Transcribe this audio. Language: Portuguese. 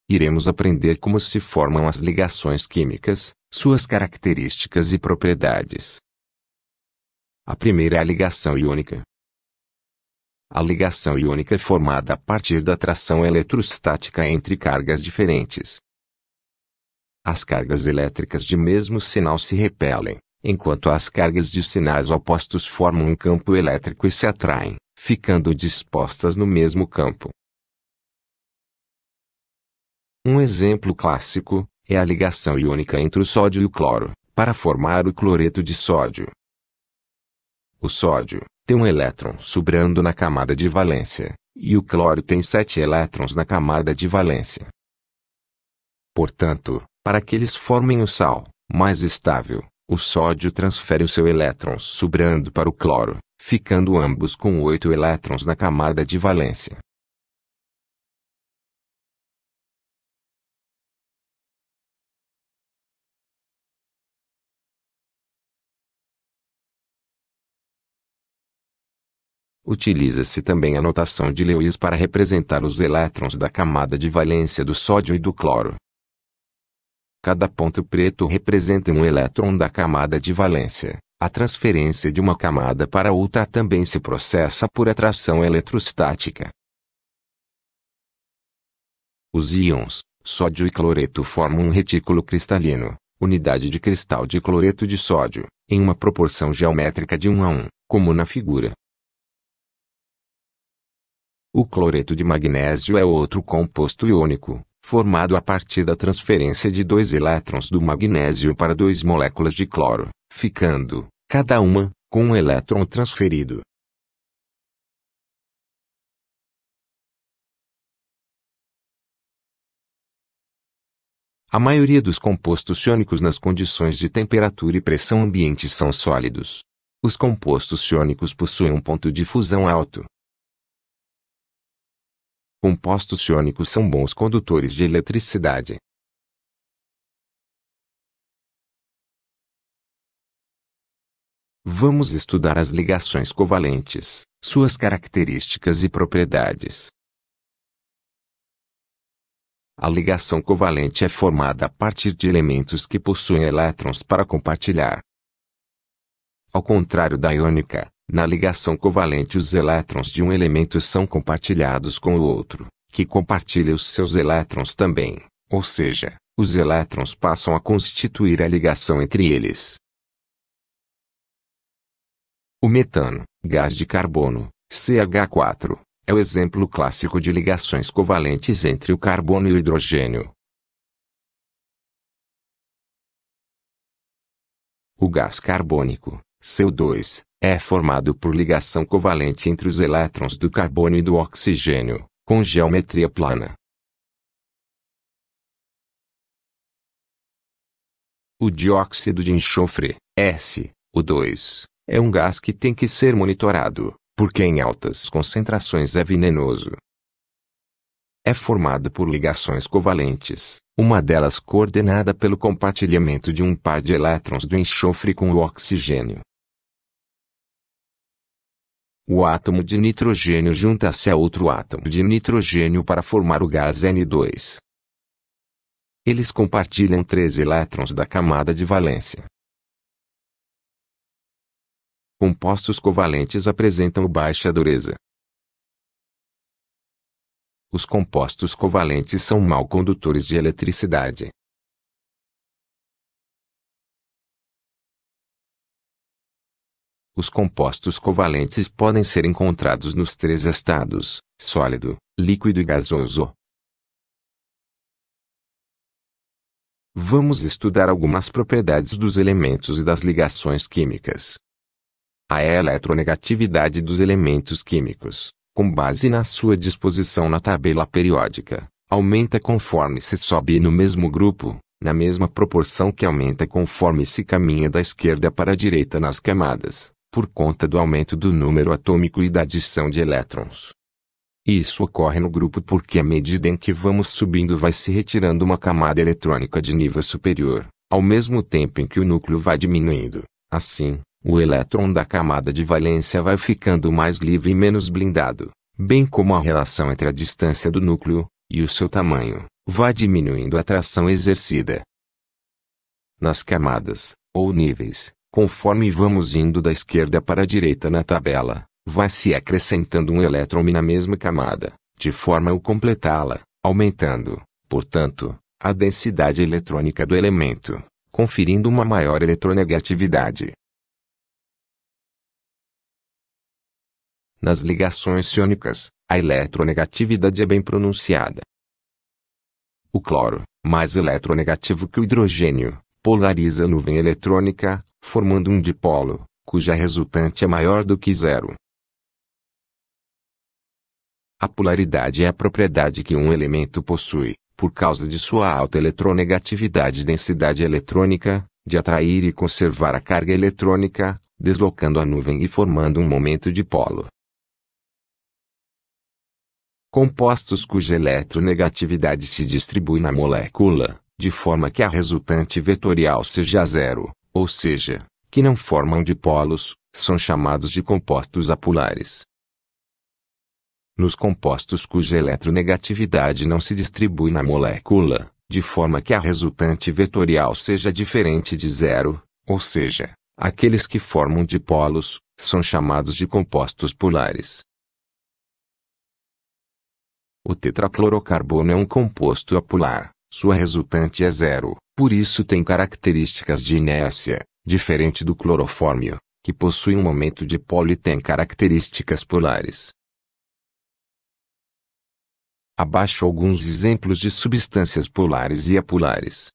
iremos aprender como se formam as ligações químicas, suas características e propriedades. A primeira é a ligação iônica. A ligação iônica é formada a partir da atração eletrostática entre cargas diferentes. As cargas elétricas de mesmo sinal se repelem, enquanto as cargas de sinais opostos formam um campo elétrico e se atraem, ficando dispostas no mesmo campo. Um exemplo clássico é a ligação iônica entre o sódio e o cloro, para formar o cloreto de sódio. O sódio tem um elétron sobrando na camada de valência, e o cloro tem 7 elétrons na camada de valência. Portanto, para que eles formem o sal mais estável, o sódio transfere o seu elétron sobrando para o cloro, ficando ambos com 8 elétrons na camada de valência. Utiliza-se também a notação de Lewis para representar os elétrons da camada de valência do sódio e do cloro. Cada ponto preto representa um elétron da camada de valência. A transferência de uma camada para outra também se processa por atração eletrostática. Os íons sódio e cloreto formam um retículo cristalino, unidade de cristal de cloreto de sódio, em uma proporção geométrica de 1:1, como na figura. O cloreto de magnésio é outro composto iônico, formado a partir da transferência de 2 elétrons do magnésio para 2 moléculas de cloro, ficando, cada uma, com um elétron transferido. A maioria dos compostos iônicos nas condições de temperatura e pressão ambiente são sólidos. Os compostos iônicos possuem um ponto de fusão alto. Compostos iônicos são bons condutores de eletricidade. Vamos estudar as ligações covalentes, suas características e propriedades. A ligação covalente é formada a partir de elementos que possuem elétrons para compartilhar. Ao contrário da iônica, na ligação covalente os elétrons de um elemento são compartilhados com o outro, que compartilha os seus elétrons também, ou seja, os elétrons passam a constituir a ligação entre eles. O metano, gás de carbono, CH4, é o exemplo clássico de ligações covalentes entre o carbono e o hidrogênio. O gás carbônico, CO2, é formado por ligação covalente entre os elétrons do carbono e do oxigênio, com geometria plana. O dióxido de enxofre, SO2, é um gás que tem que ser monitorado, porque em altas concentrações é venenoso. É formado por ligações covalentes, uma delas coordenada pelo compartilhamento de um par de elétrons do enxofre com o oxigênio. O átomo de nitrogênio junta-se a outro átomo de nitrogênio para formar o gás N2. Eles compartilham 3 elétrons da camada de valência. Compostos covalentes apresentam baixa dureza. Os compostos covalentes são mau condutores de eletricidade. Os compostos covalentes podem ser encontrados nos 3 estados: sólido, líquido e gasoso. Vamos estudar algumas propriedades dos elementos e das ligações químicas. A eletronegatividade dos elementos químicos, com base na sua disposição na tabela periódica, aumenta conforme se sobe no mesmo grupo, na mesma proporção que aumenta conforme se caminha da esquerda para a direita nas camadas, por conta do aumento do número atômico e da adição de elétrons. Isso ocorre no grupo porque à medida em que vamos subindo vai se retirando uma camada eletrônica de nível superior, ao mesmo tempo em que o núcleo vai diminuindo. Assim, o elétron da camada de valência vai ficando mais livre e menos blindado, bem como a relação entre a distância do núcleo e o seu tamanho vai diminuindo a atração exercida nas camadas, ou níveis, conforme vamos indo da esquerda para a direita na tabela, vai se acrescentando um elétron na mesma camada, de forma a completá-la, aumentando, portanto, a densidade eletrônica do elemento, conferindo uma maior eletronegatividade. Nas ligações iônicas, a eletronegatividade é bem pronunciada. O cloro, mais eletronegativo que o hidrogênio, polariza a nuvem eletrônica, formando um dipolo, cuja resultante é maior do que zero. A polaridade é a propriedade que um elemento possui, por causa de sua alta eletronegatividade e densidade eletrônica, de atrair e conservar a carga eletrônica, deslocando a nuvem e formando um momento dipolo. Compostos cuja eletronegatividade se distribui na molécula, de forma que a resultante vetorial seja zero, ou seja, que não formam dipolos, são chamados de compostos apolares. Nos compostos cuja eletronegatividade não se distribui na molécula, de forma que a resultante vetorial seja diferente de zero, ou seja, aqueles que formam dipolos, são chamados de compostos polares. O tetraclorocarbono é um composto apolar, sua resultante é zero, por isso tem características de inércia, diferente do clorofórmio, que possui um momento dipolo e tem características polares. Abaixo alguns exemplos de substâncias polares e apolares.